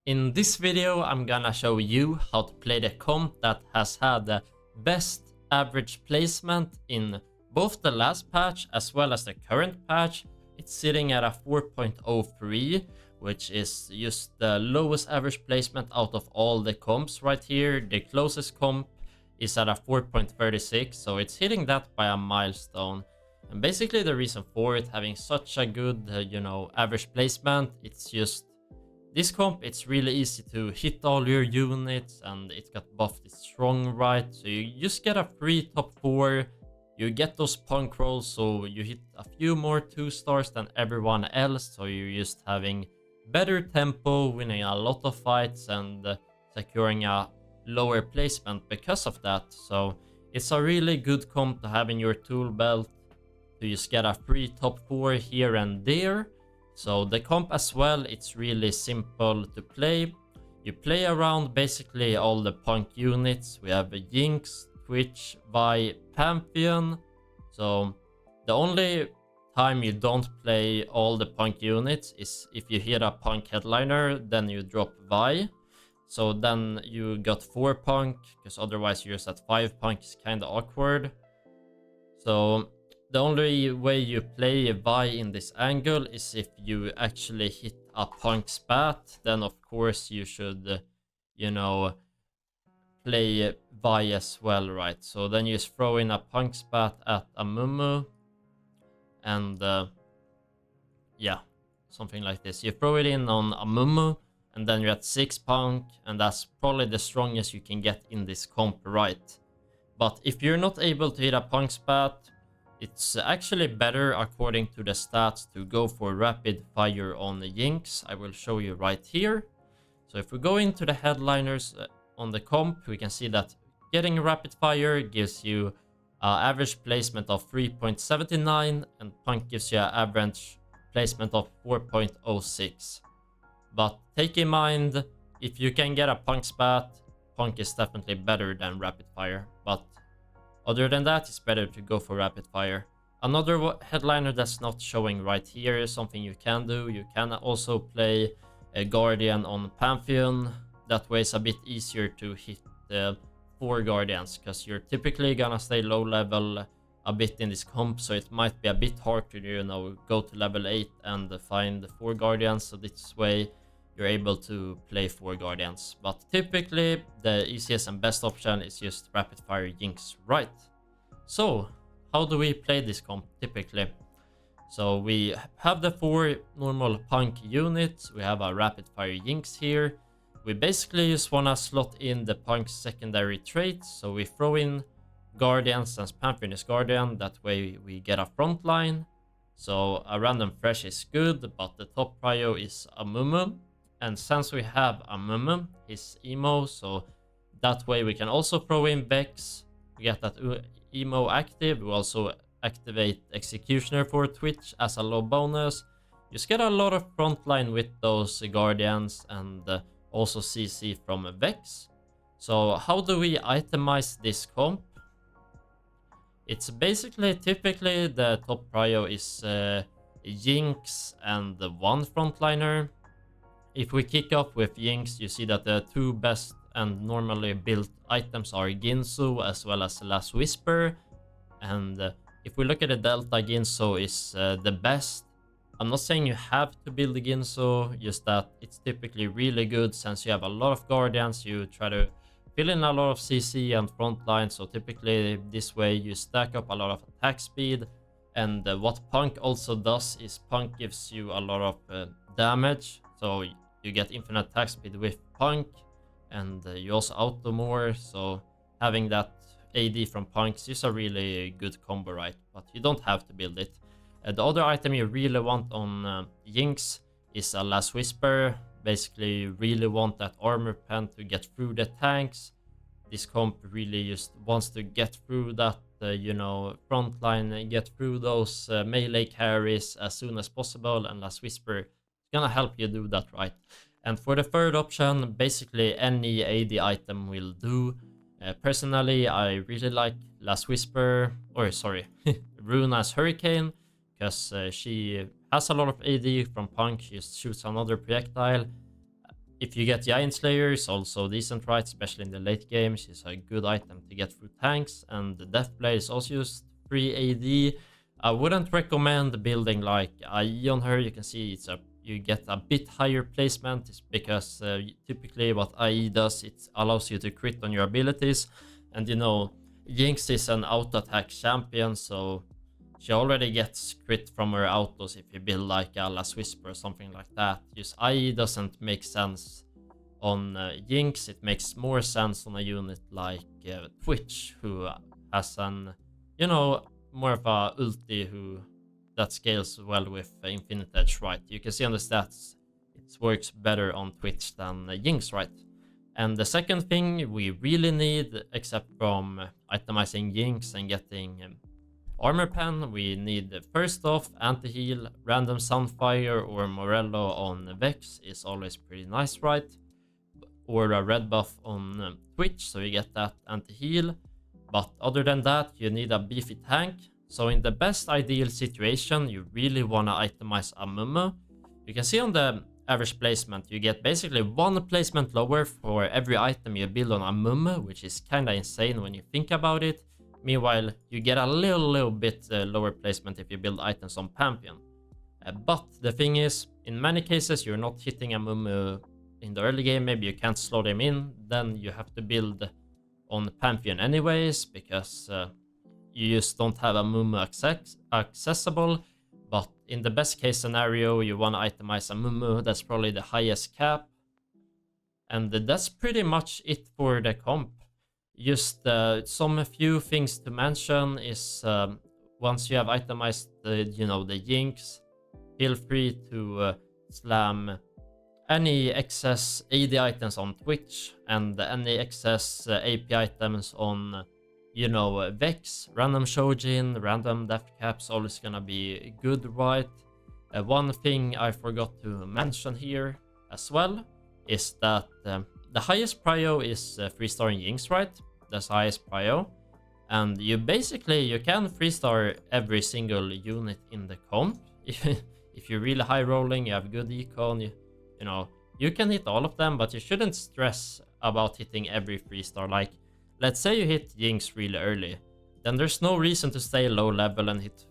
In this video, I'm gonna show you how to play the comp that has had the best average placement in both the last patch as well as the current patch. It's sitting at a 4.03, which is just the lowest average placement out of all the comps right here. The closest comp is at a 4.36, so it's hitting that by a milestone. And basically the reason for it having such a good, average placement, it's just this comp, it's really easy to hit all your units, and it got buffed, it's strong right, so you just get a free top 4, you get those punk rolls, so you hit a few more 2 stars than everyone else, so you're just having better tempo, winning a lot of fights, and securing a lower placement because of that. So it's a really good comp to have in your tool belt to just get a free top 4 here and there. So the comp as well, it's really simple to play. You play around basically all the punk units. We have Jinx, Twitch, Vi, Pantheon. So the only time you don't play all the punk units is if you hit a punk headliner, then you drop Vi. So then you got 4 punk, because otherwise you're just at 5 punk is kind of awkward. So the only way you play Vi in this angle is if you actually hit a punk spat. Then of course you should, play Vi as well, right? So then you just throw in a punk spat at a Mumu. And yeah, something like this. You throw it in on a Mumu, and then you're at 6 punk. And that's probably the strongest you can get in this comp, right? But if you're not able to hit a punk spat, it's actually better according to the stats to go for rapid fire on the Jinx. I will show you right here. So if we go into the headliners on the comp, we can see that getting rapid fire gives you average placement of 3.79, and punk gives you an average placement of 4.06. But take in mind, if you can get a punk spat, punk is definitely better than rapid fire. But other than that, it's better to go for rapid fire. Another headliner that's not showing right here is something you can do. You can also play a Guardian on Pantheon. That way it's a bit easier to hit the 4 Guardians, because you're typically gonna stay low level a bit in this comp, so it might be a bit hard to, go to level 8 and find the 4 Guardians. So this way you're able to play 4 Guardians. But typically the easiest and best option is just rapid fire Jinx, right? So how do we play this comp typically? So we have the 4 normal punk units, we have a rapid fire Jinx here. We basically just wanna slot in the punk secondary traits, so we throw in Guardians since Pantheon is Guardian, that way we get a front line. So a random fresh is good, but the top prio is a Mumu. And since we have a Mumu, his emo, so that way we can also throw in Vex. We get that emo active. We also activate Executioner for Twitch as a low bonus. Just get a lot of frontline with those Guardians, and also CC from Vex. So how do we itemize this comp? It's basically, typically the top prio is Jinx and the 1 frontliner. If we kick off with Jinx, you see that the 2 best and normally built items are Ginsu as well as Last Whisper. And if we look at the delta, Ginsu is the best. I'm not saying you have to build the Ginsu, just that it's typically really good since you have a lot of Guardians. You try to fill in a lot of CC and frontline, so typically this way you stack up a lot of attack speed. And what Punk also does is Punk gives you a lot of damage, so you get infinite attack speed with Punk, and you also auto more, so having that AD from Punk is just a really good combo, right? But you don't have to build it. The other item you really want on Jinx is a Last Whisper. Basically, you really want that armor pen to get through the tanks. This comp really just wants to get through that, front line and get through those melee carries as soon as possible, and Last Whisper is gonna help you do that, right? And for the third option, basically any AD item will do. Personally, I really like Last Whisper, Runa's Hurricane, because she has a lot of AD from Punk. She just shoots another projectile. if you get Giant Slayer, it's also decent, right? Especially in the late game. She's a good item to get through tanks. And the Deathblade is also used 3 AD. I wouldn't recommend building like IE on her. You can see you get a bit higher placement. It's because typically what IE does, it allows you to crit on your abilities. And you know, Jinx is an auto-attack champion, so she already gets crit from her autos if you build like a Last Whisper or something like that. Just IE doesn't make sense on Jinx. It makes more sense on a unit like Twitch, who has an, you know, more of a ulti that scales well with Infinite Edge, right? You can see on the stats it works better on Twitch than Jinx, right? And the second thing we really need, except from itemizing Jinx and getting armor pen, we need first off anti-heal. Random Sunfire or Morello on Vex is always pretty nice, right? Or a red buff on Twitch, so you get that anti-heal. But other than that, you need a beefy tank. So in the best ideal situation, you really want to itemize a Mumu. You can see on the average placement, you get basically one placement lower for every item you build on a Mumu, which is kinda insane when you think about it. Meanwhile, you get a little bit lower placement if you build items on Pantheon. But the thing is, in many cases, you're not hitting a Mumu in the early game. Maybe you can't slow them in. Then you have to build on Pantheon anyways, because you just don't have a Mumu accessible. But in the best case scenario, you want to itemize a Mumu. That's probably the highest cap. And that's pretty much it for the comp. Just some few things to mention is once you have itemized the Jinx, feel free to slam any excess AD items on Twitch and any excess AP items on Vex. Random Shojin, random death caps, always gonna be good, right? One thing I forgot to mention here as well is that the highest prio is 3-star Jinx, right? That's the highest prio. And you can 3-star every single unit in the comp. If you're really high rolling, you have good econ, you can hit all of them, but you shouldn't stress about hitting every 3-star. Like, let's say you hit Jinx really early, then there's no reason to stay low level and hit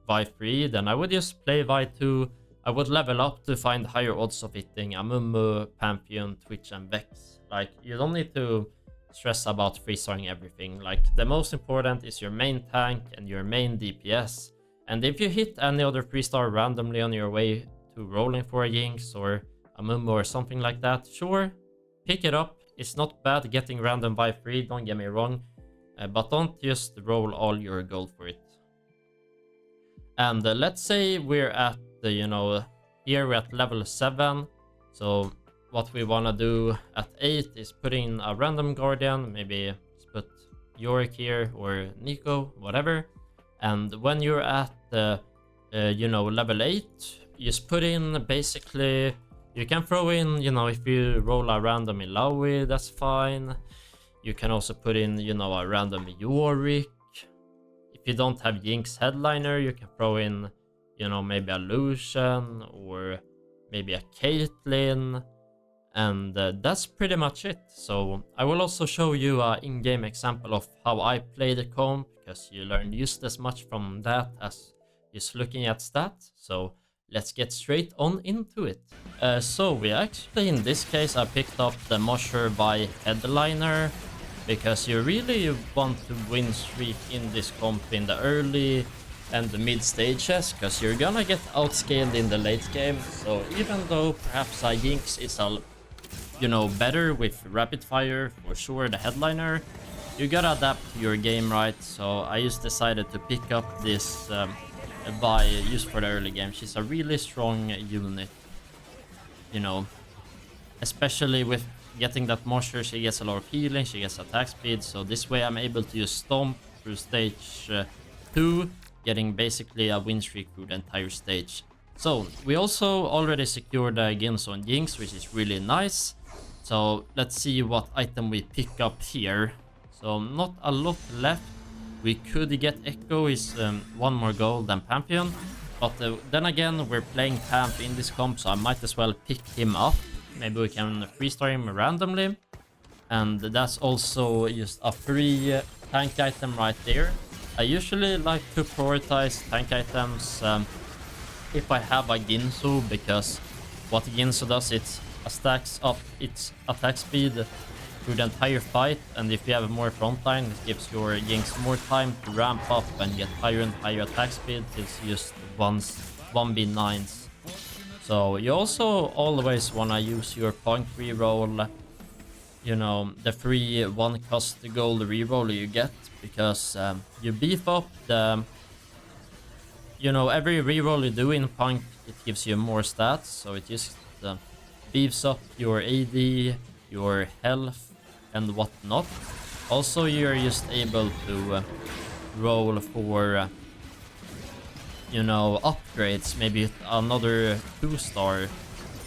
Vi 3. Then I would just play Vi 2. I would level up to find higher odds of hitting Amumu, Pantheon, Twitch, and Vex. Like, you don't need to stress about 3-starring everything. Like, the most important is your main tank and your main DPS. And if you hit any other 3-star randomly on your way to rolling for a Jinx or a Mumu or something like that, sure, pick it up. It's not bad getting random by 3, don't get me wrong, but don't just roll all your gold for it. And let's say we're at here we're at level 7. So what we want to do at 8 is put in a random guardian, maybe put Yorick here or Nico, whatever. And when you're at level 8, you just put in basically, you can throw in, if you roll a random Ilawi, that's fine. You can also put in, a random Yorick. If you don't have Jinx headliner, you can throw in, maybe a Lucian or maybe a Caitlyn. And that's pretty much it. So I will also show you an in-game example of how I play the comp, because you learn just as much from that as just looking at stats. So let's get straight on into it. So we actually, in this case, I picked up the Mosher by Headliner, because you really want to win streak in this comp in the early and the mid stages, because you're gonna get outscaled in the late game. So even though perhaps Jinx is better with rapid fire, for sure, the Headliner, you gotta adapt to your game, right? So I just decided to pick up this Vi used for the early game. She's a really strong unit, especially with getting that Mosher. She gets a lot of healing, she gets attack speed, so this way I'm able to just stomp through stage 2, getting basically a win streak through the entire stage. So we also already secured Ginso and Jinx, which is really nice. So let's see what item we pick up here. So not a lot left. We could get Echo, is 1 more gold than Pantheon. But then again, we're playing Pamp in this comp, so I might as well pick him up. maybe we can freestar him randomly. And that's also just a free tank item right there. I usually like to prioritize tank items if I have a Ginsu, because what Ginsu does, it stacks up its attack speed through the entire fight, and if you have more frontline, it gives your Jinx more time to ramp up and get higher and higher attack speed. It's just 1v9s. So you also always wanna use your punk reroll, you know, the free 1 cost gold reroll you get, because you beef up the, you know, every reroll you do in punk, it gives you more stats, so it just beefs up your AD, your health, and whatnot. Also, you're just able to roll for, you know, upgrades, maybe another 2-star.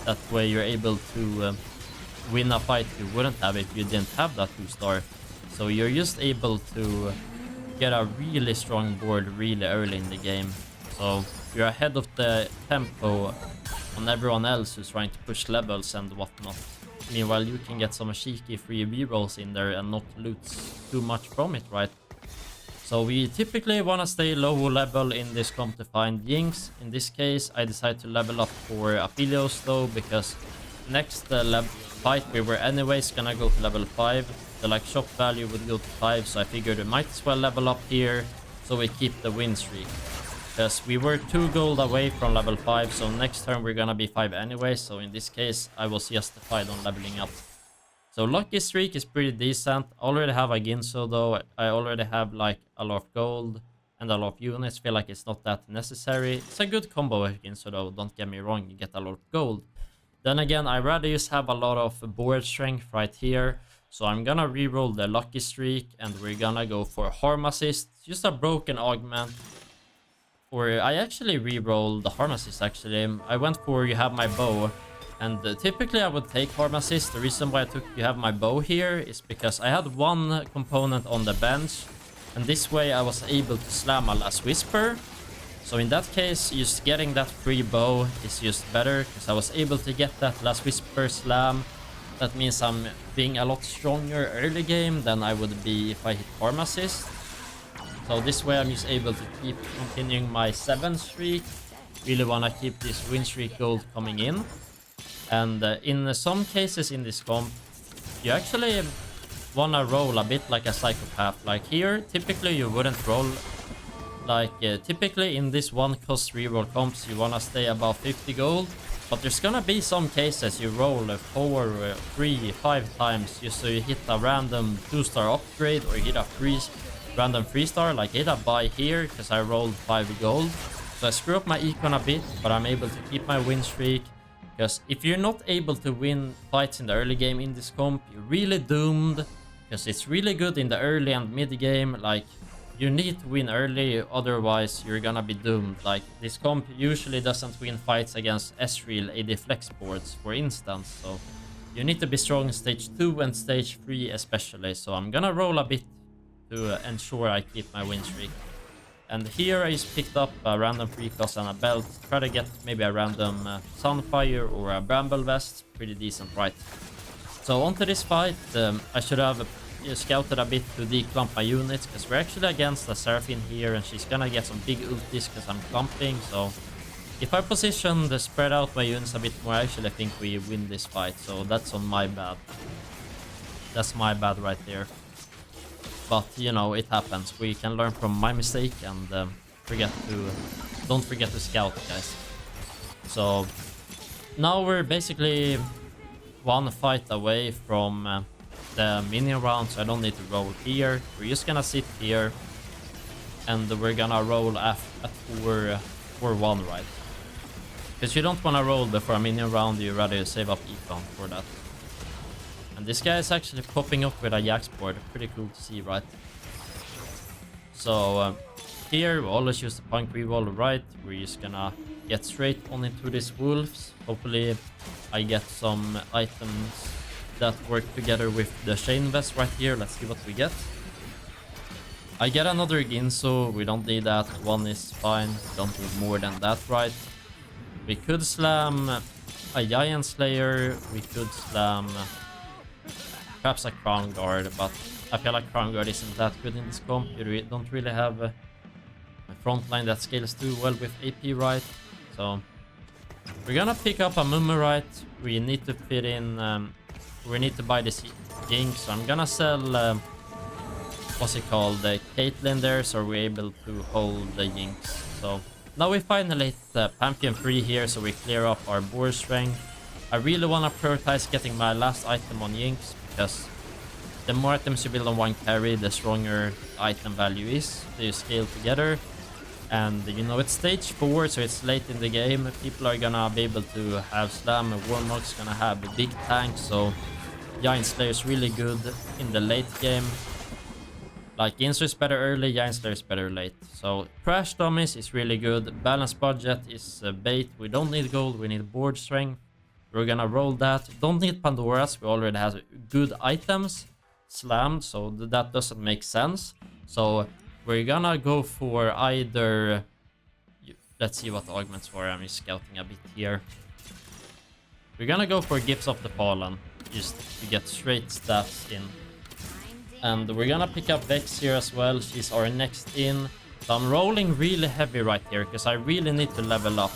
That way you're able to win a fight you wouldn't have if you didn't have that 2-star. So you're just able to get a really strong board really early in the game. So you're ahead of the tempo on everyone else who's trying to push levels and whatnot. Meanwhile, you can get some cheeky free rerolls in there and not lose too much from it, right? So we typically want to stay low level in this comp to find Jinx. In this case, I decided to level up for Aphelios though, because next fight we were anyways gonna go to level 5. The like shop value would go to 5, so I figured we might as well level up here so we keep the win streak. Because we were 2 gold away from level 5, so next turn we're gonna be 5 anyway, so in this case I was justified on leveling up. So lucky streak is pretty decent. I already have a Ginso though. I already have like a lot of gold and a lot of units. Feel like it's not that necessary. It's a good combo with Ginso though, don't get me wrong, you get a lot of gold. Then again, I rather just have a lot of board strength right here. So I'm gonna reroll the lucky streak and we're gonna go for harm assist. Just a broken augment. Or I actually rerolled the harm assist actually. I went for you have my bow. And typically I would take harm assist. The reason why I took you have my bow here is because I had one component on the bench. And this way I was able to slam a last whisper. So in that case, just getting that free bow is just better, because I was able to get that last whisper slam. That means I'm being a lot stronger early game than I would be if I hit harm assist. So this way I'm just able to keep continuing my 7 streak. Really want to keep this win streak gold coming in. And in some cases in this comp, you actually want to roll a bit like a psychopath. Like here, typically you wouldn't roll. Like typically in this 1 cost reroll comps, you want to stay above 50 gold. But there's gonna be some cases you roll 4, 3, 5 times just so you hit a random 2-star upgrade or you hit a random 3-star. Like hit a buy here because I rolled 5 gold. So I screw up my econ a bit, but I'm able to keep my win streak. Because if you're not able to win fights in the early game in this comp, you're really doomed. Because it's really good in the early and mid game. Like, you need to win early, otherwise you're gonna be doomed. Like, this comp usually doesn't win fights against Ezreal AD Flex boards, for instance. So, you need to be strong in stage 2 and stage 3 especially. So, I'm gonna roll a bit to ensure I keep my win streak. And here I just picked up a random free cost and a belt. Try to get maybe a random Sunfire or a Bramble Vest. Pretty decent, right? So onto this fight, I should have scouted a bit to declump my units, because we're actually against a Seraphine here and she's gonna get some big ultis because I'm clumping. So if I position the spread out my units a bit more, I actually think we win this fight. So that's on my bad. That's my bad right there. But, you know, it happens. We can learn from my mistake and don't forget to scout, guys. So, now we're basically 1 fight away from the minion round, so I don't need to roll here. We're just gonna sit here and we're gonna roll at 4-1, right? Because you don't wanna roll before a minion round, you rather save up econ for that. And this guy is actually popping up with a Jax board. Pretty cool to see, right? So here we always use the punk reroll, right? We're just gonna get straight on into these wolves. Hopefully I get some items that work together with the chain vest right here. Let's see what we get. I get another Ginso. We don't need that. 1 is fine. Don't need more than that, right? We could slam a Giant Slayer, we could slam perhaps a Crown Guard, but I feel like Crown Guard isn't that good in this comp. You don't really have a front line that scales too well with AP, right? So we're gonna pick up a Mumu, right? We need to fit in, we need to buy this Jinx, so I'm gonna sell, what's it called, the Caitlyn there, so we're able to hold the Jinx. So now we finally hit the Pantheon 3 here, so we clear up our board strength. I really want to prioritize getting my last item on Jinx, because the more items you build on one carry, the stronger the item value is. They scale together. And you know, it's stage 4, so it's late in the game. People are gonna be able to have slam, Warmog's gonna have a big tank, so Giant Slayer is really good in the late game. Like, Insu is better early, Giant Slayer is better late. So Crash Dummies is really good. Balanced budget is bait. We don't need gold, we need board strength. We're gonna roll that. Don't need Pandoras, we already have good items slammed, so that doesn't make sense. So we're gonna go for either... Let's see what the augments for. I'm just scouting a bit here. We're gonna go for Gifts of the Fallen, just to get straight stats in. And we're gonna pick up Vex here as well. She's our next in. So I'm rolling really heavy right here, because I really need to level up.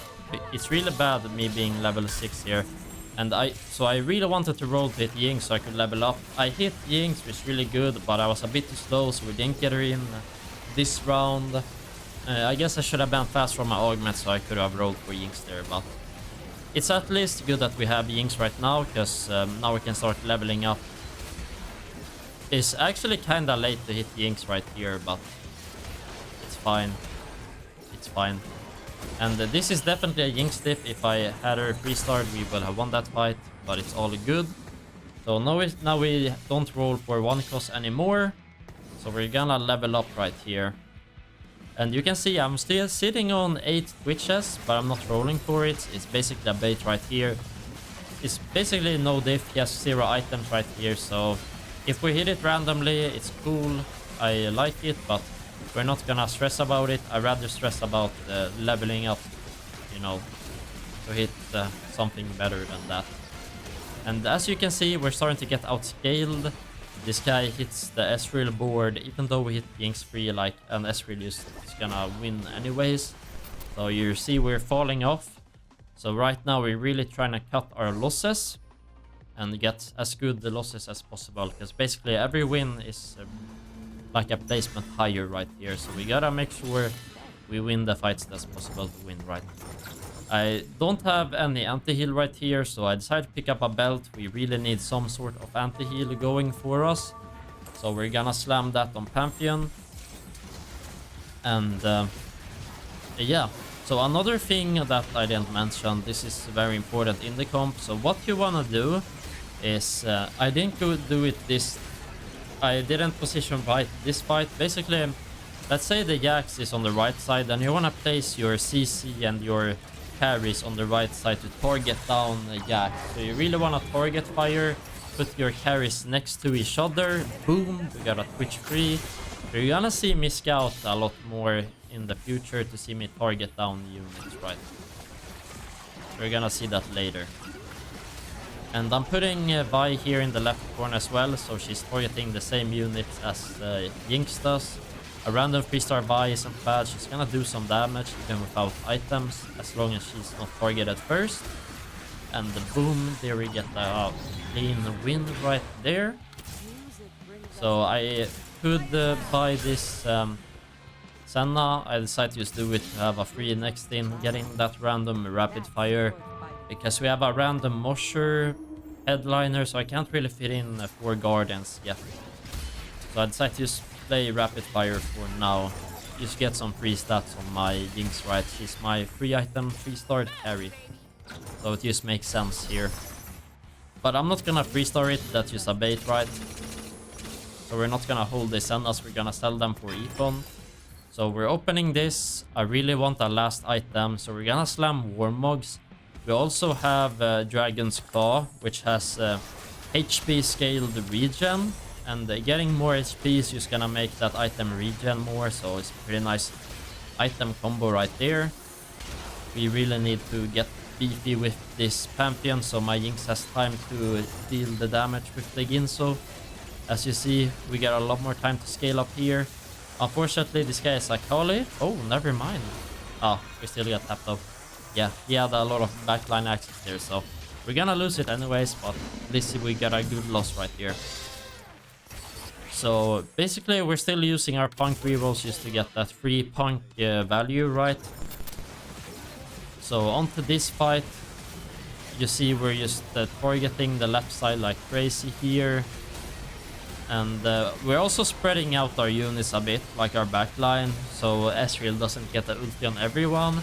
It's really bad me being level 6 here. And I really wanted to roll to hit Jinx so I could level up. I hit Jinx, which is really good, but I was a bit too slow, so we didn't get her in this round. I guess I should have been fast from my augment, so I could have rolled for Jinx there, but it's at least good that we have Jinx right now, because now we can start leveling up. It's actually kinda late to hit Jinx right here, but it's fine. It's fine. And this is definitely a Jinx dip. If I had her 3-starred, we would have won that fight, but it's all good. So now we don't roll for 1 cost anymore. So we're gonna level up right here. And you can see I'm still sitting on 8 Twitches, but I'm not rolling for it. It's basically a bait right here. It's basically no diff, he has 0 items right here, so if we hit it randomly, it's cool. I like it, but we're not gonna stress about it. I'd rather stress about leveling up, you know, to hit something better than that. And as you can see, we're starting to get outscaled. This guy hits the Ezreal board, even though we hit Jinx free, like an Ezreal is gonna win anyways. So you see we're falling off. So right now we're really trying to cut our losses and get as good the losses as possible, because basically every win is like a placement higher right here. So we gotta make sure we win the fights that's possible to win, right? I don't have any anti-heal right here, so I decided to pick up a belt. We really need some sort of anti-heal going for us. So we're gonna slam that on Pantheon. And yeah, so another thing that I didn't mention, this is very important in the comp. So what you wanna do is, I didn't do it this... I didn't position right this fight. Basically, let's say the Jax is on the right side, and you wanna place your CC and your carries on the right side to target down Jax. So you really want to target fire, put your carries next to each other, boom, we got a Twitch free. So you're gonna see me scout a lot more in the future to see me target down units, right? We're gonna see that later. And I'm putting Vi here in the left corner as well, so she's targeting the same units as Jinx does. A random 3-star Vi isn't bad, she's gonna do some damage even without items, as long as she's not targeted first. And boom, there we get a clean win right there. So I could buy this Senna. I decided to just do it to have a free next in, getting that random rapid fire. Because we have a random Mosher headliner, so I can't really fit in 4 Guardians yet. So I decided to just play rapid fire for now. Just get some free stats on my Jinx, right? She's my free item, 3-star carry. So it just makes sense here. But I'm not gonna 3-star it, that's just a bait, right? So we're not gonna hold the Sennas, we're gonna sell them for Ethon. So we're opening this. I really want a last item, so we're gonna slam Warmogs. We also have Dragon's Claw, which has HP scaled regen. And getting more HP is just gonna make that item regen more, so it's a pretty nice item combo right there. We really need to get beefy with this Pantheon, so my Jinx has time to deal the damage with the Ginso. As you see, we get a lot more time to scale up here. Unfortunately, this guy is Akali. Oh, never mind. Oh, we still got tapped up. Yeah, he had a lot of backline access there, so we're gonna lose it anyways, but at least we got a good loss right here. So basically, we're still using our punk rerolls just to get that free punk value, right? So onto this fight, you see we're just targeting the left side like crazy here. And we're also spreading out our units a bit, like our backline, so Ezreal doesn't get the ulti on everyone.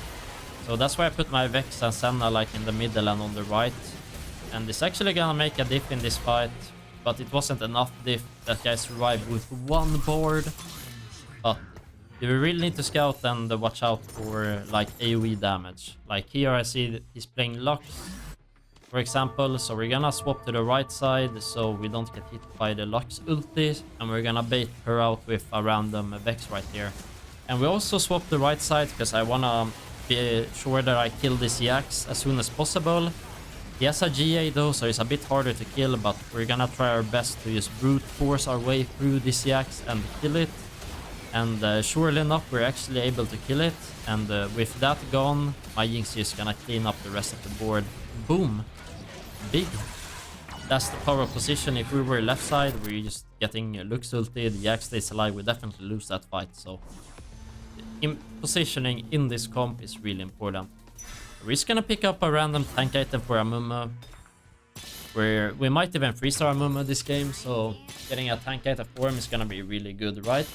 So that's why I put my Vex and Senna like in the middle and on the right. And it's actually gonna make a diff in this fight, but it wasn't enough diff. That guy survived with one board. But you really need to scout and watch out for like AoE damage. Like here I see he's playing Lux, for example, so we're gonna swap to the right side so we don't get hit by the Lux ulti, and we're gonna bait her out with a random Vex right here. And we also swap the right side because I wanna be sure that I kill this Jax as soon as possible. He has a GA though, so it's a bit harder to kill, but we're gonna try our best to just brute force our way through this Jax and kill it. And surely enough, we're actually able to kill it. And with that gone, my Jinx is gonna clean up the rest of the board. Boom. Big. That's the power of position. If we were left side, we're just getting Lux ulti, the Jax stays alive, we definitely lose that fight. So positioning in this comp is really important. We're just gonna pick up a random tank item for Amumu. We might even freestar Amumu this game, so getting a tank item for him is gonna be really good, right?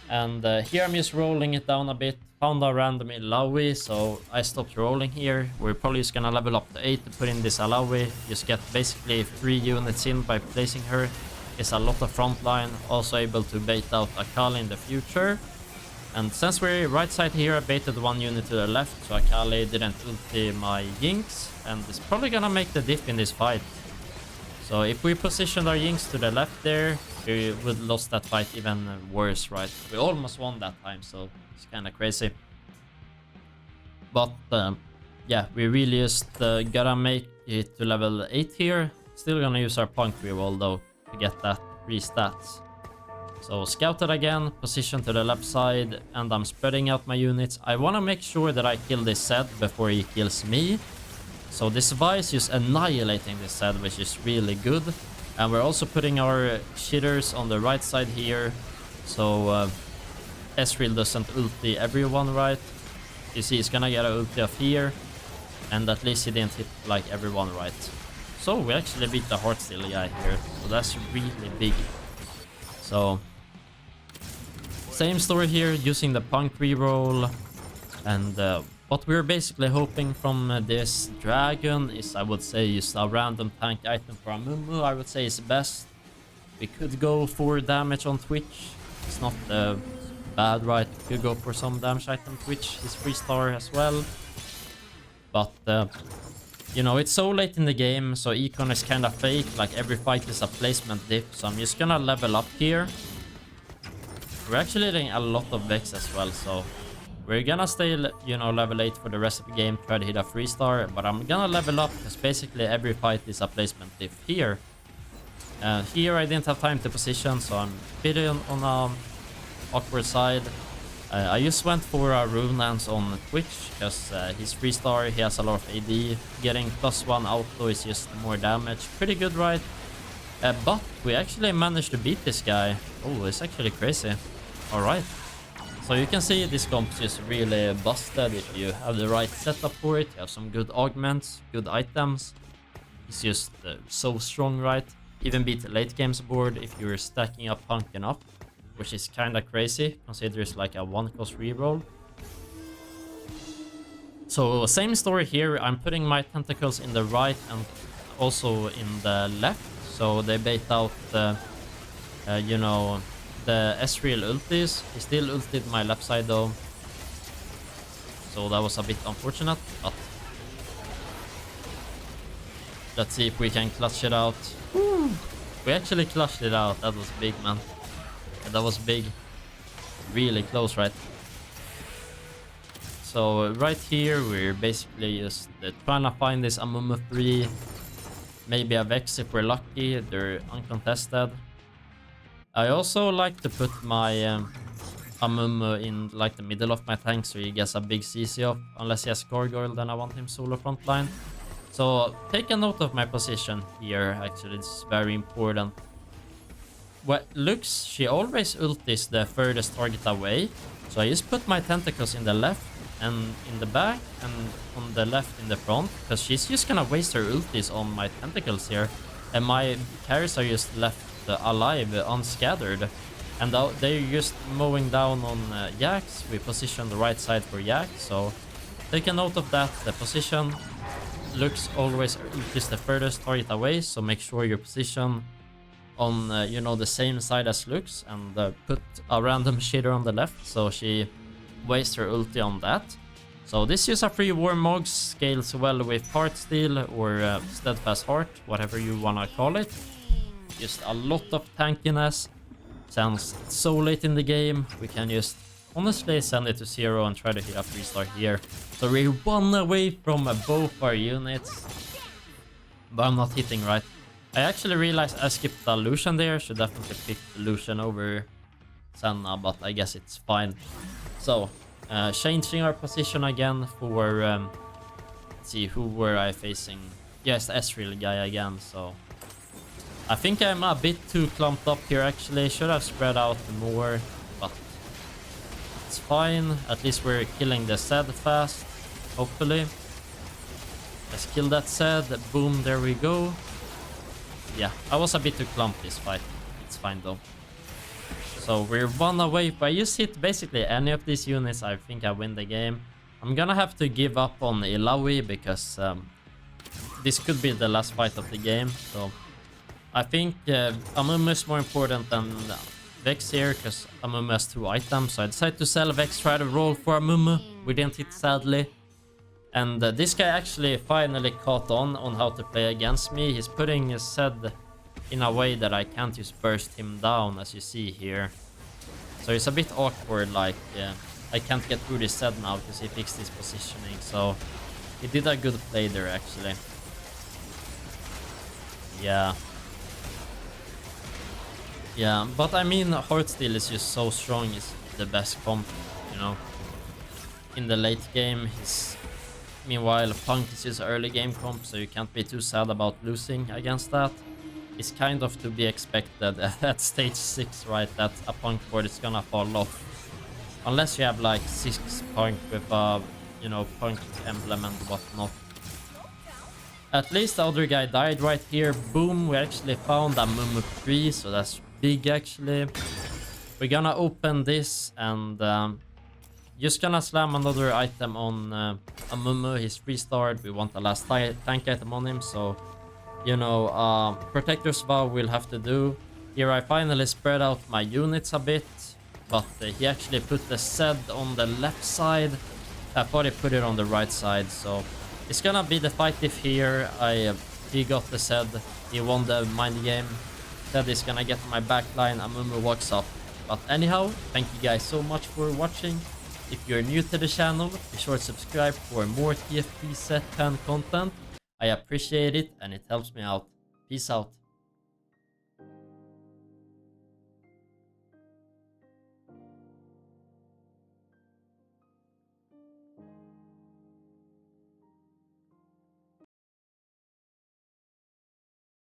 And here I'm just rolling it down a bit. Found a random Illaoi, so I stopped rolling here. We're probably just gonna level up to 8 to put in this Illaoi. Just get basically 3 units in by placing her. It's a lot of frontline. Also able to bait out Akali in the future. And since we're right side here, I baited 1 unit to the left, so Akali didn't ulti my Jinx. And it's probably gonna make the diff in this fight. So if we positioned our Jinx to the left there, we would lost that fight even worse, right? We almost won that time, so it's kind of crazy. But yeah, we really just gotta make it to level 8 here. Still gonna use our punk reroll though to get that free stats. So scouted again, position to the left side, and I'm spreading out my units. I want to make sure that I kill this Zed before he kills me. So this Vi is just annihilating this Zed, which is really good. And we're also putting our shitters on the right side here. So Ezreal doesn't ulti everyone, right? You see he's gonna get an ulti off here. And at least he didn't hit like everyone, right? So we actually beat the Heartsteel guy here. So that's really big. So same story here, using the punk reroll. And what we're basically hoping from this dragon is, I would say, just a random tank item for Amumu. I would say is best. We could go for damage on Twitch. It's not bad, right? We could go for some damage item Twitch. He's 3-star as well. But you know, it's so late in the game, so econ is kind of fake. Like every fight is a placement dip. So I'm just gonna level up here. We're actually getting a lot of Vex as well, so we're gonna stay, you know, level 8 for the rest of the game, try to hit a 3-star, but I'm gonna level up because basically every fight is a placement diff here. Here I didn't have time to position, so I'm a bit on a awkward side. I just went for a Rune Lance on Twitch because he's 3-star, he has a lot of AD. Getting +1 auto is just more damage. Pretty good, right? But we actually managed to beat this guy. Oh, it's actually crazy. Alright. So you can see this comp is really busted if you have the right setup for it. You have some good augments, good items. It's just so strong, right? Even beat late games board if you're stacking up punk enough, which is kind of crazy. Consider it's like a 1-cost reroll. So same story here. I'm putting my tentacles in the right and also in the left. So they bait out the, you know, the Ezreal ultis. He still ulted my left side though. So that was a bit unfortunate, but let's see if we can clutch it out. Woo! We actually clutched it out. That was big, man. That was big. Really close, right? So right here we're basically just trying to find this Amumu 3. Maybe a Vex if we're lucky. They're uncontested. I also like to put my Amumu in like the middle of my tank so he gets a big CC off. Unless he has Gargoyle, then I want him solo frontline. So take a note of my position here. Actually, it's very important. What looks, she always ultis the furthest target away. So I just put my tentacles in the left and in the back and on the left in the front. Because she's just gonna waste her ultis on my tentacles here. And my carries are just left alive, unscattered. And they're just mowing down on Jax. We position the right side for Jax. So take a note of that. The position looks always just the furthest target away. So make sure your position on you know, the same side as Lux, and put a random shitter on the left so she wastes her ulti on that. So this is a free Warmog, scales well with Heartsteel or Steadfast Heart, whatever you wanna call it. Just a lot of tankiness. Sounds so late in the game. We can just honestly send it to 0 and try to hit a 3-star here. So we're 1 away from both our units, but I'm not hitting right. I actually realized I skipped the Lucian there. Should definitely pick the Lucian over Senna, but I guess it's fine. So, changing our position again for... let's see, who were I facing? Yes, the Ezreal guy again, so... I think I'm a bit too clumped up here actually. Should have spread out more, but... it's fine. At least we're killing the Zed fast, hopefully. Let's kill that Zed. Boom, there we go. Yeah, I was a bit too clumped this fight. It's fine though. So we're 1 away. If I just hit basically any of these units, I think I win the game. I'm gonna have to give up on Illaoi because this could be the last fight of the game. So I think Amumu is more important than Vex here because Amumu has 2 items. So I decided to sell Vex, try to roll for Amumu. We didn't hit sadly. And this guy actually finally caught on how to play against me. He's putting his Zed in a way that I can't just burst him down, as you see here. So it's a bit awkward, like I can't get through this Zed now because he fixed his positioning. So he did a good play there actually. Yeah. Yeah, but I mean Heartsteel is just so strong. It's the best comp, you know. In the late game, he's... meanwhile, Punk is his early game comp, so you can't be too sad about losing against that. It's kind of to be expected at stage 6, right? That a Punk board is gonna fall off. Unless you have like 6 Punk with a, you know, Punk emblem and whatnot. At least the other guy died right here. Boom, we actually found a Mumu 3, so that's big actually. We're gonna open this and... just gonna slam another item on Amumu. He's 3-starred. We want the last tank item on him. So, you know, Protector's Vow will have to do. Here I finally spread out my units a bit. But he actually put the Zed on the left side. I thought he put it on the right side. So, it's gonna be the fight if here. He got the Zed. He won the mind game. Zed is gonna get my backline. Amumu walks up. But anyhow, thank you guys so much for watching. If you're new to the channel, be sure to subscribe for more TFT Set fan content. I appreciate it and it helps me out. Peace out.